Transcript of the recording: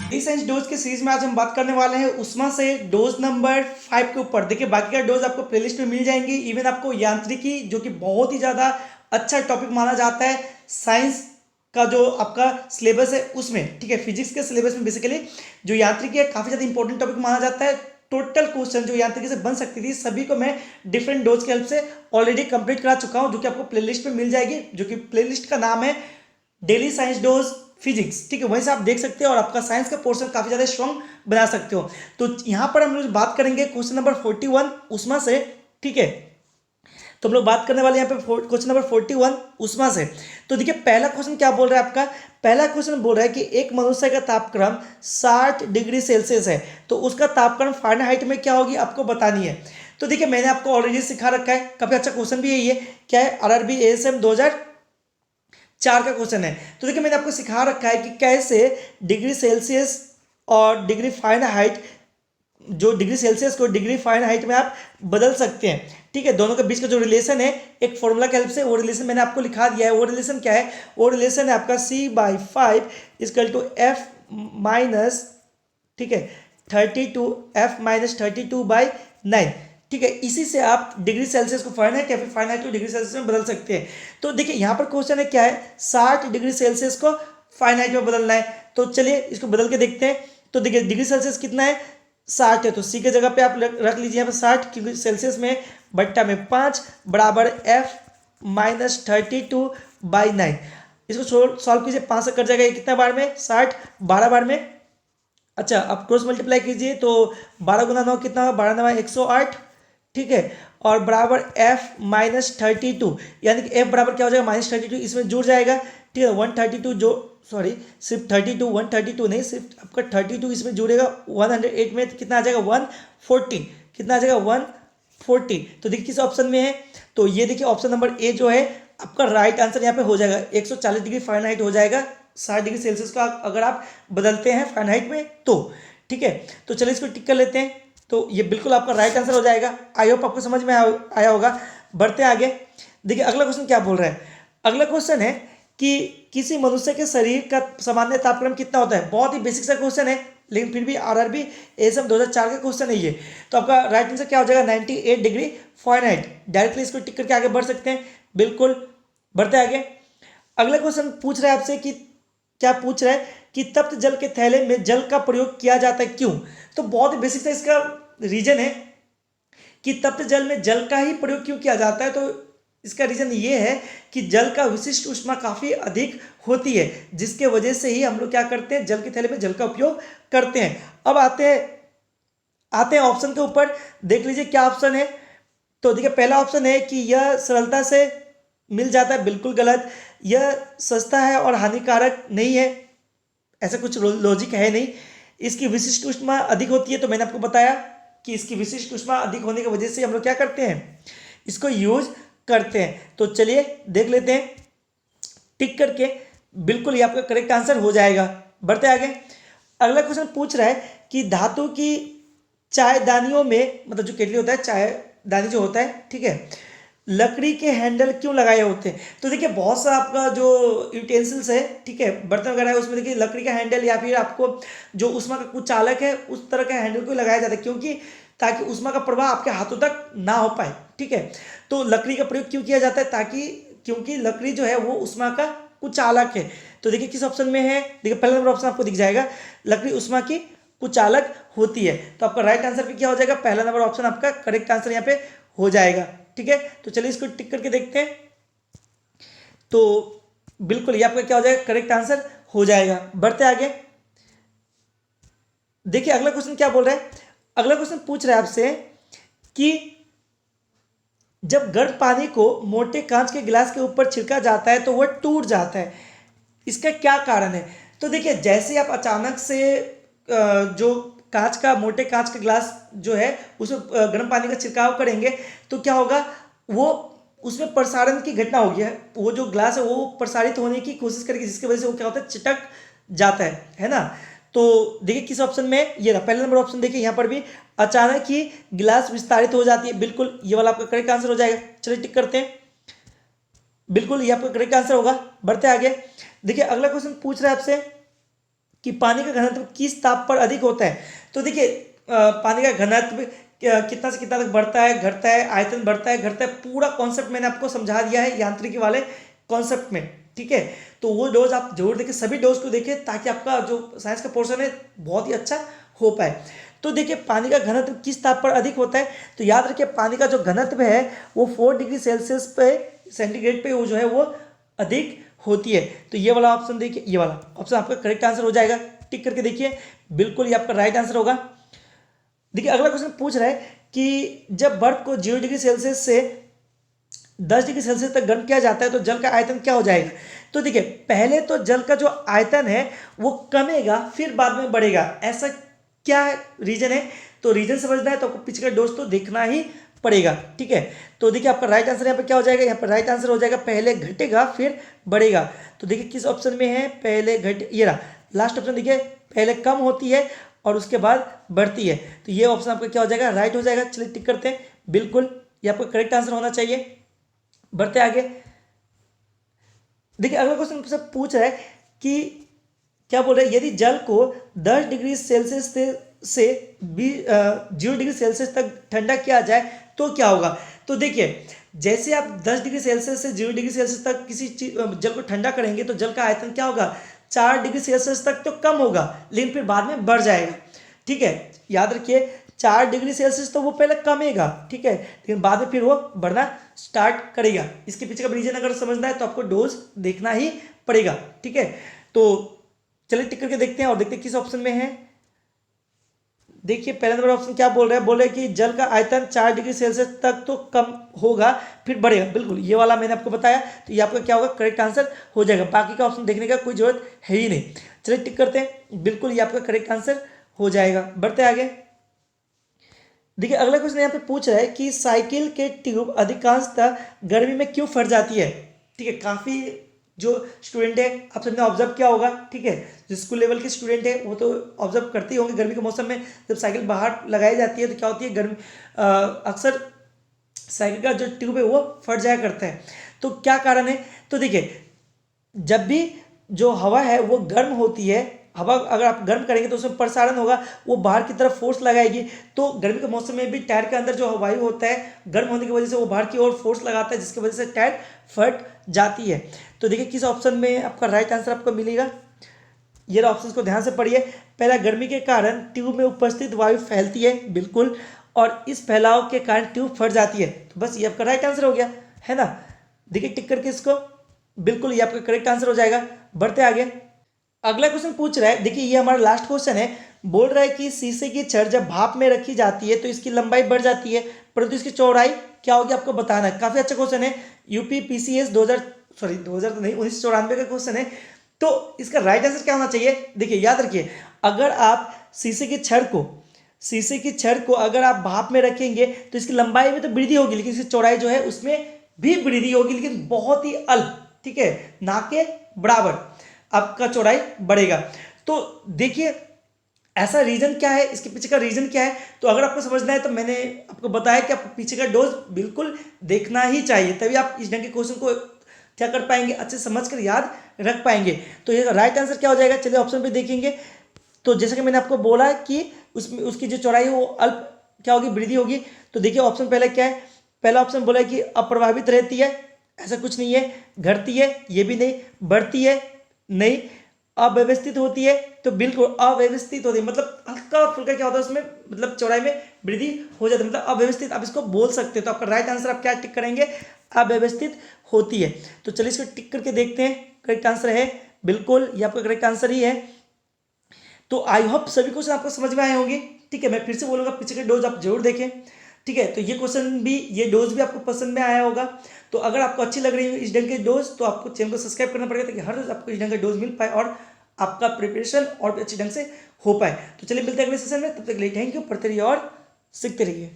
Science dose के series में आज हम बात करने वाले हैं उस्मा से डोज नंबर 5 के ऊपर। देखिए बाकी का डोज आपको प्लेलिस्ट में मिल जाएंगी। इवन आपको यांत्रिकी जो कि बहुत ही ज़्यादा अच्छा टॉपिक माना जाता है साइंस का जो आपका सिलेबस है उसमें, ठीक है, फिजिक्स के सिलेबस में बेसिकली जो यांत्रिकी है काफ़ी ज़्यादा इंपॉर्टेंट टॉपिक माना जाता है। टोटल क्वेश्चन जो यांत्रिकी से बन सकती थी सभी को मैं डिफरेंट डोज के हेल्प से ऑलरेडी कंप्लीट करा चुका हूँ, जो कि आपको प्लेलिस्ट में मिल जाएगी, जो कि प्लेलिस्ट का नाम है डेली साइंस डोज फिजिक्स। ठीक है, वहीं से आप देख सकते हो और आपका साइंस का पोर्शन काफी ज्यादा स्ट्रॉन्ग बना सकते हो। तो यहां पर हम लोग बात करेंगे क्वेश्चन नंबर 41 उस्मा से। ठीक है, तो हम लोग बात करने वाले यहाँ पे क्वेश्चन नंबर 41 उस्मा से। तो देखिए पहला क्वेश्चन क्या बोल रहा है आपका, पहला क्वेश्चन बोल रहा है कि एक मनुष्य का तापक्रम 60 डिग्री सेल्सियस है, तो उसका तापक्रम फ़ारेनहाइट में क्या होगी आपको बतानी है। तो देखिए मैंने आपको ऑलरेडी सिखा रखा है, काफी अच्छा क्वेश्चन भी है ये। क्या है, RRB ASM 2004 का क्वेश्चन है। तो देखिए मैंने आपको सिखा रखा है कि कैसे डिग्री सेल्सियस और डिग्री फ़ारेनहाइट, जो डिग्री सेल्सियस को डिग्री फ़ारेनहाइट में आप बदल सकते हैं। ठीक है, दोनों के बीच का जो रिलेशन है एक फॉर्मूला के हेल्प से, वो रिलेशन मैंने आपको लिखा दिया है। वो रिलेशन क्या है, वो रिलेशन है आपका C/5 equal to F minus, ठीक है, 32 F-32/9। ठीक है, इसी से आप डिग्री सेल्सियस को फ़ारेनहाइट या फिर फ़ारेनहाइट को डिग्री सेल्सियस में बदल सकते हैं। तो देखिए यहाँ पर क्वेश्चन है क्या है, 60 डिग्री सेल्सियस को फ़ारेनहाइट में बदलना है। तो चलिए इसको बदल के देखते हैं। तो देखिए डिग्री सेल्सियस कितना है, 60 है, तो सी के जगह पे आप रख लीजिए यहाँ पे 60, क्योंकि सेल्सियस में बट्टा में 5 बराबर F-32/9। इसको सॉल्व कीजिए, 5 से कट जाएगा, ये कितना बार में, 60, 12 बार में। अच्छा आप क्रॉस मल्टीप्लाई कीजिए तो 12 गुना 9 कितना होगा, 12 9 108। ठीक है, और बराबर F-32, यानी कि F बराबर क्या हो जाएगा, -32 इसमें जुड़ जाएगा। ठीक है, 132 जो, सॉरी सिर्फ 32, 132 नहीं, सिर्फ आपका 32 इसमें जुड़ेगा। 108 में कितना आ जाएगा, 140, कितना आ जाएगा 140। तो देखिए किस ऑप्शन में है, तो ये देखिए ऑप्शन नंबर ए जो है आपका राइट आंसर यहाँ पे हो जाएगा। 140 डिग्री फ़ारेनहाइट हो जाएगा 60 डिग्री सेल्सियस का अगर आप बदलते हैं फ़ारेनहाइट में तो। ठीक है, तो चलिए इसको टिक कर लेते हैं। तो ये बिल्कुल आपका राइट आंसर हो जाएगा। आई होप आपको समझ में आया होगा। बढ़ते आगे, देखिए अगला क्वेश्चन क्या बोल रहा है। अगला क्वेश्चन है कि किसी मनुष्य के शरीर का सामान्य तापक्रम कितना होता है। बहुत ही बेसिक सा क्वेश्चन है, लेकिन फिर भी RRB ASM 2004 का क्वेश्चन है ये। तो आपका राइट आंसर क्या हो जाएगा, 98 डिग्री फ़ारेनहाइट। डायरेक्टली इसको टिक करके आगे बढ़ सकते हैं, बिल्कुल। बढ़ते आगे, अगला क्वेश्चन पूछ रहा है आपसे कि क्या पूछ रहा है कि तप्त जल के थैले में जल का प्रयोग किया जाता है, क्यों। तो बहुत ही बेसिक सा इसका रीजन है कि तप्त जल में जल का ही प्रयोग क्यों किया जाता है। तो इसका रीजन ये है कि जल का विशिष्ट ऊष्मा काफी अधिक होती है, जिसके वजह से ही हम लोग क्या करते हैं, जल के थैले में जल का उपयोग करते हैं। अब आते हैं ऑप्शन के ऊपर, देख लीजिए क्या ऑप्शन है। तो देखिए पहला ऑप्शन है कि यह सरलता से मिल जाता है, बिल्कुल गलत। यह सस्ता है और हानिकारक नहीं है, ऐसा कुछ लॉजिक है नहीं। इसकी विशिष्ट ऊष्मा अधिक होती है, तो मैंने आपको बताया कि इसकी विशिष्ट ऊष्मा अधिक होने की वजह से हम लोग क्या करते हैं, इसको यूज करते हैं। तो चलिए देख लेते हैं टिक करके, बिल्कुल ये आपका करेक्ट आंसर हो जाएगा। बढ़ते आगे, अगला क्वेश्चन पूछ रहा है कि धातु की चायदानियों में, मतलब जो केटली होता है, चायदानी जो होता है, ठीक है, लकड़ी के हैंडल क्यों लगाए होते हैं। तो देखिए बहुत सा आपका जो यूटेंसिल्स है, ठीक है, बर्तन वगैरह है, उसमें देखिए लकड़ी का हैंडल या फिर आपको जो उष्मा का कुछ चालक है उस तरह का हैंडल को लगाया जाता है, क्योंकि ताकि उष्मा का प्रवाह आपके हाथों तक ना हो पाए। ठीक है, तो लकड़ी का प्रयोग क्यों किया जाता है, ताकि क्योंकि लकड़ी जो है वो उष्मा का कुचालक है। तो देखिए किस ऑप्शन में है, देखिए पहला नंबर ऑप्शन आपको दिख जाएगा, लकड़ी उष्मा की कुचालक होती है। तो आपका राइट आंसर भी क्या हो जाएगा, पहला नंबर ऑप्शन आपका करेक्ट आंसर यहाँ पे हो जाएगा। ठीक है, तो चलिए इसको टिक करके देखते हैं। तो बिल्कुल ये आपका क्या हो जाएगा, करेक्ट आंसर हो जाएगा। बढ़ते आगे, देखिए अगला क्वेश्चन क्या बोल रहा है। अगला क्वेश्चन पूछ रहा है आपसे कि जब गर्म पानी को मोटे कांच के गिलास के ऊपर छिड़का जाता है तो वह टूट जाता है, इसका क्या कारण है। तो देखिए जैसे आप अचानक से जो कांच का, मोटे कांच का गिलास जो है उसमें गर्म पानी का छिड़काव करेंगे तो क्या होगा, वो उसमें प्रसारण की घटना होगी। वो जो ग्लास है वो प्रसारित होने की कोशिश करेगी, जिसकी वजह से वो क्या होता है, चिटक जाता है ना। तो देखिए किस ऑप्शन में, ये रहा पहला नंबर ऑप्शन। देखिए यहाँ पर भी अचानक ही गिलास विस्तारित हो जाती है, बिल्कुल ये वाला आपका करेक्ट आंसर हो जाएगा। चलिए टिक करते हैं, बिल्कुल ये आपका करेक्ट आंसर होगा। बढ़ते आगे, देखिए अगला क्वेश्चन पूछ रहा है आपसे कि पानी का घनत्व किस ताप पर अधिक होता है। तो देखिए पानी का घनत्व कितना से कितना तक बढ़ता है, घटता है, आयतन बढ़ता है, घटता है, पूरा कॉन्सेप्ट मैंने आपको समझा दिया है यांत्रिकी वाले कॉन्सेप्ट में, ठीक है। तो वो डोज आप जरूर देखें, सभी डोज को देखें, ताकि आपका जो साइंस का पोर्शन है बहुत ही अच्छा हो पाए। तो देखिए पानी का घनत्व किस ताप पर अधिक होता है, तो याद रखिए पानी का जो घनत्व है वो 4 डिग्री सेल्सियस पे सेंटीग्रेड पे वो जो है वो अधिक होती है। तो ये वाला ऑप्शन देखिए, ये वाला ऑप्शन आपका करेक्ट आंसर हो जाएगा। टिक करके देखिए, बिल्कुल ये आपका राइट आंसर होगा। देखिए अगला क्वेश्चन पूछ रहा है कि जब बर्फ को 0 डिग्री सेल्सियस से 10 डिग्री सेल्सियस तक गर्म किया जाता है तो जल का आयतन क्या हो जाएगा। तो देखिए पहले तो जल का जो आयतन है वो कमेगा, फिर बाद में बढ़ेगा। ऐसा क्या रीजन है, तो रीजन समझना है तो आपको पीछे का डोज तो देखना ही पड़ेगा, ठीक है। तो देखिए आपका राइट आंसर यहाँ पे क्या हो जाएगा, यहाँ पर राइट आंसर हो जाएगा पहले घटेगा फिर बढ़ेगा। तो देखिए किस ऑप्शन में है, पहले घट, ये रहा लास्ट ऑप्शन, देखिए पहले कम होती है और उसके बाद बढ़ती है। तो ये ऑप्शन आपका क्या हो जाएगा, राइट हो जाएगा। चलिए टिक करते हैं, बिल्कुल ये आपका करेक्ट आंसर होना चाहिए। बढ़ते आगे, देखिए अगला क्वेश्चन पूछ रहा है कि क्या बोल रहे हैं, यदि जल को 10 डिग्री सेल्सियस से 0 डिग्री सेल्सियस तक ठंडा किया जाए तो क्या होगा। तो देखिए जैसे आप 10 डिग्री सेल्सियस से 0 डिग्री सेल्सियस तक किसी जल को ठंडा करेंगे तो जल का आयतन क्या होगा, 4 डिग्री सेल्सियस तक तो कम होगा, लेकिन फिर बाद में बढ़ जाएगा, ठीक है। याद रखिए 4 डिग्री सेल्सियस तो वो पहले कमेगा, ठीक है, लेकिन बाद में फिर वो बढ़ना स्टार्ट करेगा। इसके पीछे का रीजन अगर समझना है तो आपको डोज देखना ही पड़ेगा, ठीक है। तो चलिए टिक करके देखते हैं और देखते हैं किस ऑप्शन में है। देखिए पहला नंबर ऑप्शन क्या बोल रहा है, बोले कि जल का आयतन 4 डिग्री सेल्सियस तक तो कम होगा फिर बढ़ेगा, बिल्कुल ये वाला मैंने आपको बताया। तो ये आपका क्या होगा, करेक्ट आंसर हो जाएगा। बाकी का ऑप्शन देखने का कोई जरूरत है ही नहीं। चलिए टिक करते हैं, बिल्कुल ये आपका करेक्ट आंसर हो जाएगा। बढ़ते आगे, देखिए अगला क्वेश्चन यहाँ पे पूछ रहा है कि साइकिल के ट्यूब अधिकांशतः गर्मी में क्यों फट जाती है, ठीक है। काफ़ी जो स्टूडेंट है आप सबने ऑब्जर्व किया होगा, ठीक है, जो स्कूल लेवल के स्टूडेंट है वो तो ऑब्जर्व करते ही होंगे, गर्मी के मौसम में जब साइकिल बाहर लगाई जाती है तो क्या होती है, गर्मी अक्सर साइकिल का जो ट्यूब है वो फट जाया करता है। तो क्या कारण है, तो देखिए जब भी जो हवा है वो गर्म होती है, हवा अगर आप गर्म करेंगे तो उसमें प्रसारण होगा, वो बाहर की तरफ फोर्स लगाएगी। तो गर्मी के मौसम में भी टायर के अंदर जो वायु होता है गर्म होने की वजह से वो बाहर की ओर फोर्स लगाता है, जिसकी वजह से टायर फट जाती है। तो देखिए किस ऑप्शन में आपका राइट आंसर आपको मिलेगा, ये ऑप्शन को ध्यान से पढ़िए। पहला, गर्मी के कारण ट्यूब में उपस्थित वायु फैलती है, बिल्कुल, और इस फैलाव के कारण ट्यूब फट जाती है। तो बस ये आपका राइट आंसर हो गया, है ना। देखिए टिक करके इसको, बिल्कुल ये आपका करेक्ट आंसर हो जाएगा। बढ़ते आगे, अगला क्वेश्चन पूछ रहा है, देखिए ये हमारा लास्ट क्वेश्चन है। बोल रहा है कि शीशे की छड़ जब भाप में रखी जाती है तो इसकी लंबाई बढ़ जाती है, परंतु इसकी चौड़ाई क्या होगी आपको बताना है। काफी अच्छा क्वेश्चन है, यूपी पीसीएस 2000 तो नहीं 1994 का क्वेश्चन है। तो इसका राइट आंसर क्या होना चाहिए, देखिए याद रखिए, अगर आप शीशे की छड़ को अगर आप भाप में रखेंगे तो इसकी लंबाई में तो वृद्धि होगी, लेकिन इसकी चौड़ाई जो है उसमें भी वृद्धि होगी, लेकिन बहुत ही अल्प, ठीक है, ना के बराबर आपका चौड़ाई बढ़ेगा। तो देखिए ऐसा रीजन क्या है, इसके पीछे का रीजन क्या है, तो अगर आपको समझना है तो मैंने आपको बताया कि आपको पीछे का डोज बिल्कुल देखना ही चाहिए, तभी आप इस ढंग के क्वेश्चन को क्या कर पाएंगे, अच्छे समझ कर याद रख पाएंगे। तो ये राइट आंसर क्या हो जाएगा, चलिए ऑप्शन पे देखेंगे। तो जैसा कि मैंने आपको बोला कि उसमें उसकी जो चौड़ाई है वो अल्प क्या होगी, वृद्धि होगी। तो देखिए ऑप्शन पहले क्या है, पहला ऑप्शन बोला है कि अप्रभावित रहती है, ऐसा कुछ नहीं है। घटती है, ये भी नहीं। बढ़ती है, नहीं। अव्यवस्थित होती है, तो बिल्कुल अव्यवस्थित होती है, मतलब हल्का फुल्का क्या होता है उसमें, मतलब चौड़ाई में वृद्धि हो जाती है, मतलब अव्यवस्थित आप इसको बोल सकते हैं। तो आपका राइट आंसर आप क्या टिक करेंगे, अव्यवस्थित होती है। तो चलिए इसको टिक करके देखते हैं, करेक्ट आंसर है, बिल्कुल ये आपका करेक्ट आंसर ही है। तो आई होप सभी क्वेश्चन आपको समझ में आए होंगे, ठीक है। मैं फिर से बोलूंगा पीछे के डोज आप जरूर देखें, ठीक है। तो ये क्वेश्चन भी, ये डोज भी आपको पसंद में आया होगा। तो अगर आपको अच्छी लग रही है इस ढंग के डोज तो आपको चैनल को सब्सक्राइब करना पड़ेगा, ताकि हर रोज आपको इस ढंग का डोज मिल पाए और आपका प्रिपरेशन और भी अच्छे ढंग से हो पाए। तो चलिए मिलते हैं अगले सेशन में, तब तक के लिए थैंक यू। पढ़ते रहिए और सीखते रहिए।